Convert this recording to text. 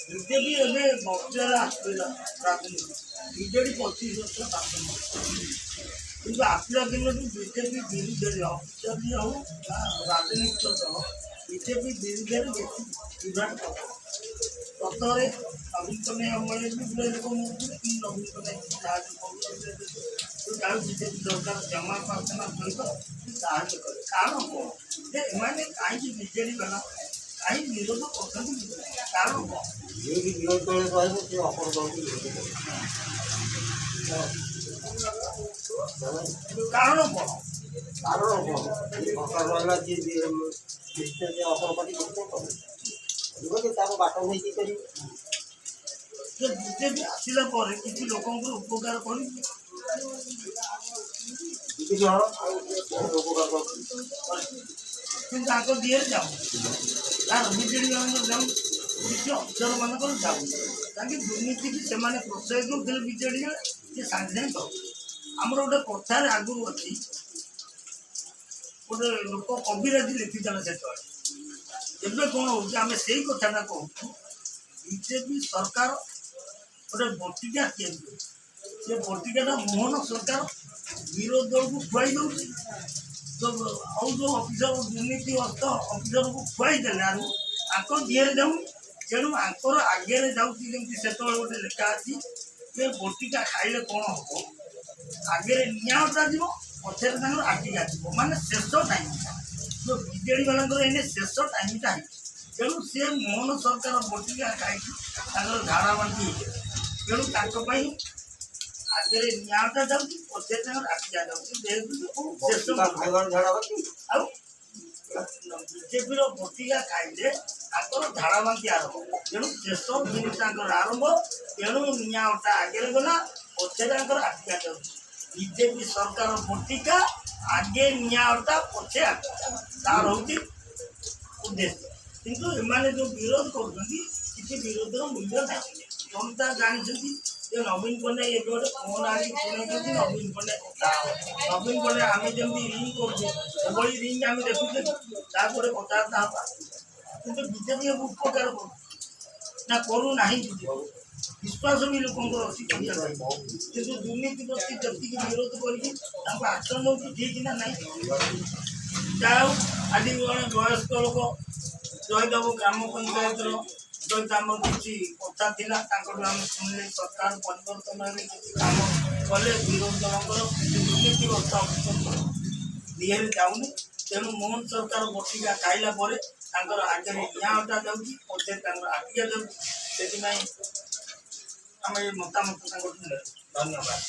BJP ଏବେ ବକ୍ସିଆରେ ଆସିଥିଲା ରାଜନୀତି ବିଜେଡି 25 ବର୍ଷ ଶାସନ କିନ୍ତୁ ଆସିଲା ଦିନଠୁ ବିଜେପି ବିରୁଦ୍ଧରେ ଅଫିସର ହଉ ବା ରାଜନୈତିକ ଦଳ ବିଜେପି ବିରୁଦ୍ଧରେ ବେଶୀ ବିଭ୍ରାଟ ପ୍ରଥମରେ ନବୀନ ପଟ୍ଟନାୟକ ଅମଳରେ ବି ଗୁଡ଼େ ଲୋକ ନବୀନ ପଟ୍ଟନାୟକ ସାହାଯ୍ୟ କରୁଥିଲେ ବିଜେପି ସରକାର ଜମା ପ୍ରାର୍ଥନା ସହିତ ସାହାଯ୍ୟ କରେ କାରଣ କ'ଣ ଯେ ଏମାନେ କାହିଁକି ବିଜେଡି ବାଲା କାହିଁକି ବିରୋଧ କରୁଛନ୍ତି କାରଣ କ'ଣ ଯିଏକି ବିରୋଧ ଦଳରେ ରହିବ ସେ ଅପର ଦଳକୁ ବିରୋଧ କରିବ। କାରଣ କ'ଣ କାରଣ କ'ଣ ଯିଏ ସରକାର ରହିଲା ଯିଏ ଅପର ପାର୍ଟି କରିବ ତାର ବାଟ ନେଇକି କରିବ। ଯେ ବିଜେପି ଆସିଲା ପରେ କିଛି ଲୋକଙ୍କର ଉପକାର କରିଛି କିଛି ଜଣ ଆଉ ବହୁତ ଉପକାର କରୁଛି କିନ୍ତୁ ତାଙ୍କ ଦିହରେ ଯାଉନି ତାର ବିଜେଡି ମାନଙ୍କର ଯାଉ କିଛି ଅଫିସର ମାନଙ୍କର ଯାଉନି ତାଙ୍କେ ଦୁର୍ନୀତିକି ସେମାନେ ପ୍ରୋତ୍ସାହିତ କରୁଥିଲେ ବିଜେଡି ସେ ସାଙ୍ଗେ ସାଙ୍ଗେ କରୁ ଆମର ଗୋଟେ କଥାରେ ଆଗରୁ ଅଛି ଗୋଟେ ଲୋକ କବିରାଜି ଲେଖିଥିଲା ସେତେବେଳେ ଏବେ କ'ଣ ହେଉଛି ଆମେ ସେଇ କଥାଟା କହୁଛୁ ବିଜେପି ସରକାର ଗୋଟେ ବଟିକା ତିଆରି କରୁଛି ସେ ବଟିକାଟା ମୋହନ ସରକାର ବିରୋଧ ଦଳକୁ ଖୁଆଇ ଦେଉଛି ଆଉ ଯେଉଁ ଅଫିସର ଦୁର୍ନୀତି ଅର୍ଥ ଅଫିସରକୁ ଖୁଆଇ ଦେଲେ ଆରୁ ଆଙ୍କ ଦିହରେ ଯାଉନି ତେଣୁ ଆଙ୍କର ଆଗରେ ଯାଉଛି ଯେମିତି ସେତେବେଳେ ଗୋଟେ ଲେଖା ଅଛି ଯେ ବଟିକା ଖାଇଲେ କ'ଣ ହେବ ଆଗରେ ନିଆଁଟା ଯିବ ପଛରେ ତାଙ୍କର ଆଟିକା ଯିବ ମାନେ ଶେଷ ଟାଇମ୍ଟା ଯେଉଁ ବିଜେଡ଼ି ମାନଙ୍କର ଏଇନେ ଶେଷ ଟାଇମ୍ଟା ହେଇଛି ତେଣୁ ସେ ମୋହନ ସରକାର ବଟିକା ଖାଇକି ତାଙ୍କର ଝାଡ଼ା ବାନ୍ତି ହେଇଯାଏ ତେଣୁ ତାଙ୍କ ପାଇଁ ଆଗରେ ନିଆଁଟା ଯାଉଛି ପଛରେ ତାଙ୍କର ଆଟିକା ଯାଉଛି ଯେହେତୁ ଶେଷ ଆଉ ବିଜେପିର ବଟିକା ଖାଇଲେ ତାଙ୍କର ଝାଡ଼ା ବାନ୍ତି ଆରମ୍ଭ ତେଣୁ ଶେଷ ଜିନିଷ ତାଙ୍କର ଆରମ୍ଭ ତେଣୁ ନିଆଁଟା ଆଗରେ ଗଲା ପଛରେ ତାଙ୍କର ଆଟିକା ଯାଉଛି ବିଜେପି ସରକାର ବଟିକା ଆଗେ ନିଆଁଟା ପଛେ ଆଟିକା ତାର ହେଉଛି ଉଦ୍ଦେଶ୍ୟ କିନ୍ତୁ ଏମାନେ ଯେଉଁ ବିରୋଧ କରୁଛନ୍ତି କିଛି ବିରୋଧର ମୂଲ୍ୟ ନାହିଁ ଜନତା ଜାଣିଛନ୍ତି ଯେ ନବୀନ ପଟ୍ଟନାୟକ ଏବେ ଗୋଟେ ଫୋନ୍ ଆଣିକି ଶୁଣେଇଛନ୍ତି ନବୀନ ପଟ୍ଟନାୟକ କଥା ନବୀନ ପଟ୍ଟନାୟକ ଆମେ ଯେମିତି ରିଙ୍ଗ କରୁଛେ ଏଭଳି ରିଙ୍ଗ ଆମେ ଦେଖୁଛେ ତାପରେ କଥାବାର୍ତ୍ତା ହେବା କିନ୍ତୁ ବିଜେପି ଉପକାର କରୁଛି ନା କରୁନାହିଁ ବିଶ୍ୱାସ ବି ଲୋକଙ୍କର ଅଛି କରିବା ପାଇଁ କିନ୍ତୁ ଦୁର୍ନୀତି ପ୍ରତି ଯେତିକି ବିରୋଧ କରିକି ତାଙ୍କୁ ଆକ୍ସନ ନେଉଛି ଠିକ୍ ନା ନାହିଁ ଯାହା ହଉ ଆଜି ଜଣେ ବୟସ୍କ ଲୋକ ଜୟଦେବ ଗ୍ରାମ ପଞ୍ଚାୟତର ସହିତ ଆମର କିଛି କଥା ଥିଲା ତାଙ୍କଠୁ ଆମେ ଶୁଣିଲେ ସରକାର ପରିବର୍ତ୍ତନ ହେଲେ କିଛି କାମ କଲେ ବିରୋଧୀ ଦଳଙ୍କର ଦୁର୍ନୀତି ଅର୍ଥ ଦିହରେ ଯାଉନି ତେଣୁ ମୋହନ ସରକାର ବଟିକା ଖାଇଲା ପରେ ତାଙ୍କର ଆଗରେ ନିଆଁଟା ଯାଉଛି ପଛରେ ତାଙ୍କର ଆଟିକା ଯାଉଛି ସେଥିପାଇଁ ଆମେ ଏ ମତାମତ ତାଙ୍କଠୁ ନେବୁ ଧନ୍ୟବାଦ।